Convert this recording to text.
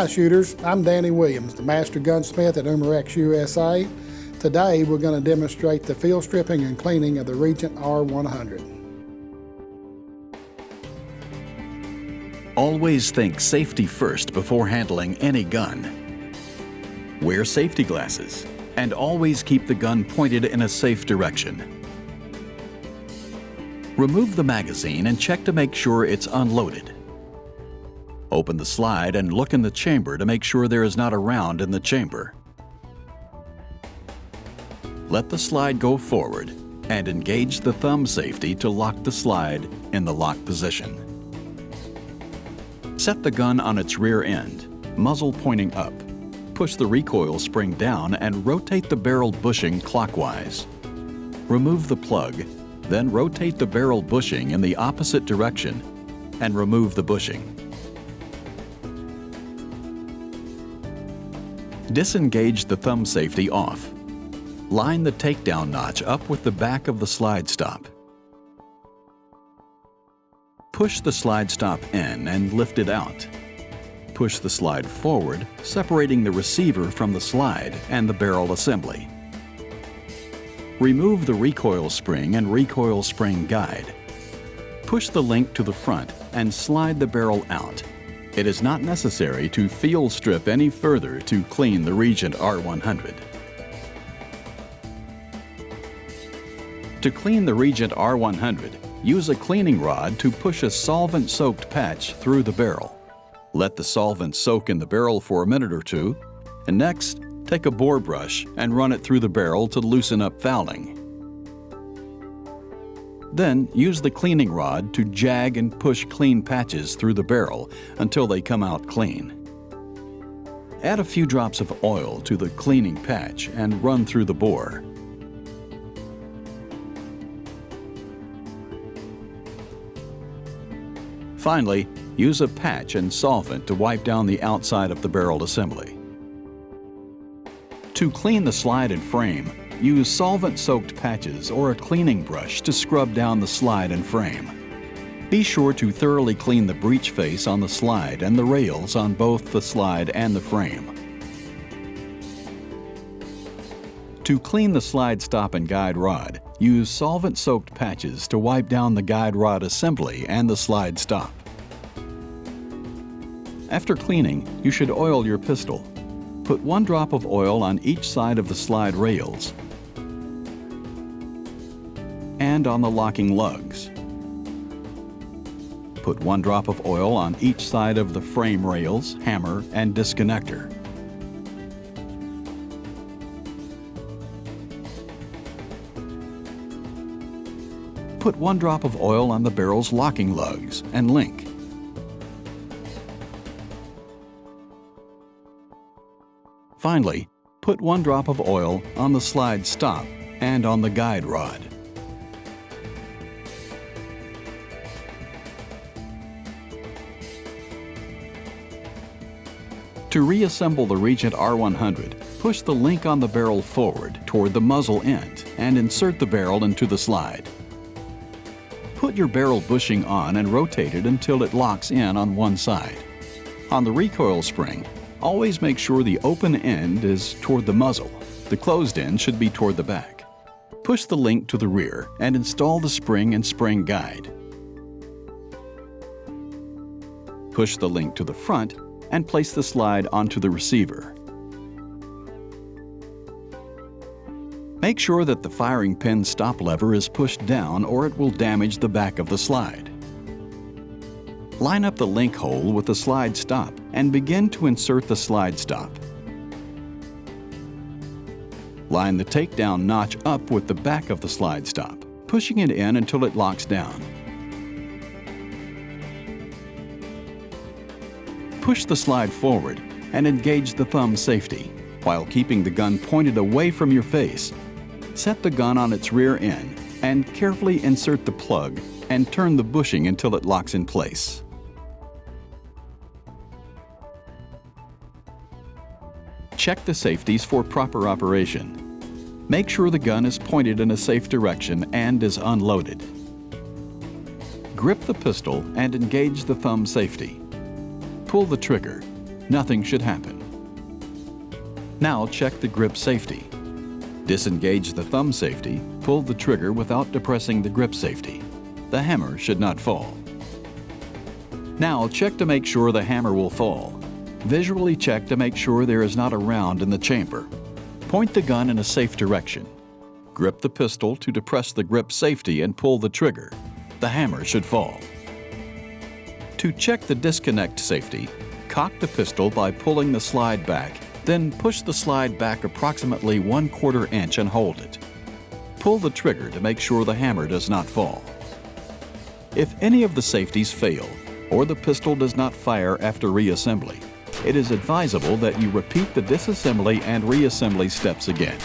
Hi shooters, I'm Danny Williams, the Master Gunsmith at Umarex USA. Today we're going to demonstrate the field stripping and cleaning of the Regent R100. Always think safety first before handling any gun. Wear safety glasses and always keep the gun pointed in a safe direction. Remove the magazine and check to make sure it's unloaded. Open the slide and look in the chamber to make sure there is not a round in the chamber. Let the slide go forward and engage the thumb safety to lock the slide in the lock position. Set the gun on its rear end, muzzle pointing up. Push the recoil spring down and rotate the barrel bushing clockwise. Remove the plug, then rotate the barrel bushing in the opposite direction and remove the bushing. Disengage the thumb safety off. Line the takedown notch up with the back of the slide stop. Push the slide stop in and lift it out. Push the slide forward, separating the receiver from the slide and the barrel assembly. Remove the recoil spring and recoil spring guide. Push the link to the front and slide the barrel out. It is not necessary to field strip any further to clean the Regent R100. To clean the Regent R100, use a cleaning rod to push a solvent-soaked patch through the barrel. Let the solvent soak in the barrel for a minute or two, and next, take a bore brush and run it through the barrel to loosen up fouling. Then, use the cleaning rod to jag and push clean patches through the barrel until they come out clean. Add a few drops of oil to the cleaning patch and run through the bore. Finally, use a patch and solvent to wipe down the outside of the barrel assembly. To clean the slide and frame, use solvent-soaked patches or a cleaning brush to scrub down the slide and frame. Be sure to thoroughly clean the breech face on the slide and the rails on both the slide and the frame. To clean the slide stop and guide rod, use solvent-soaked patches to wipe down the guide rod assembly and the slide stop. After cleaning, you should oil your pistol. Put 1 drop of oil on each side of the slide rails and on the locking lugs. Put 1 drop of oil on each side of the frame rails, hammer, and disconnector. Put 1 drop of oil on the barrel's locking lugs and link. Finally, put 1 drop of oil on the slide stop and on the guide rod. To reassemble the Regent R100, push the link on the barrel forward toward the muzzle end and insert the barrel into the slide. Put your barrel bushing on and rotate it until it locks in on one side. On the recoil spring, always make sure the open end is toward the muzzle. The closed end should be toward the back. Push the link to the rear and install the spring and spring guide. Push the link to the front and place the slide onto the receiver. Make sure that the firing pin stop lever is pushed down or it will damage the back of the slide. Line up the link hole with the slide stop and begin to insert the slide stop. Line the takedown notch up with the back of the slide stop, pushing it in until it locks down. Push the slide forward and engage the thumb safety, while keeping the gun pointed away from your face. Set the gun on its rear end and carefully insert the plug and turn the bushing until it locks in place. Check the safeties for proper operation. Make sure the gun is pointed in a safe direction and is unloaded. Grip the pistol and engage the thumb safety. Pull the trigger. Nothing should happen. Now check the grip safety. Disengage the thumb safety, pull the trigger without depressing the grip safety. The hammer should not fall. Now check to make sure the hammer will fall. Visually check to make sure there is not a round in the chamber. Point the gun in a safe direction. Grip the pistol to depress the grip safety and pull the trigger. The hammer should fall. To check the disconnect safety, cock the pistol by pulling the slide back, then push the slide back approximately 1/4 inch and hold it. Pull the trigger to make sure the hammer does not fall. If any of the safeties fail, or the pistol does not fire after reassembly, it is advisable that you repeat the disassembly and reassembly steps again.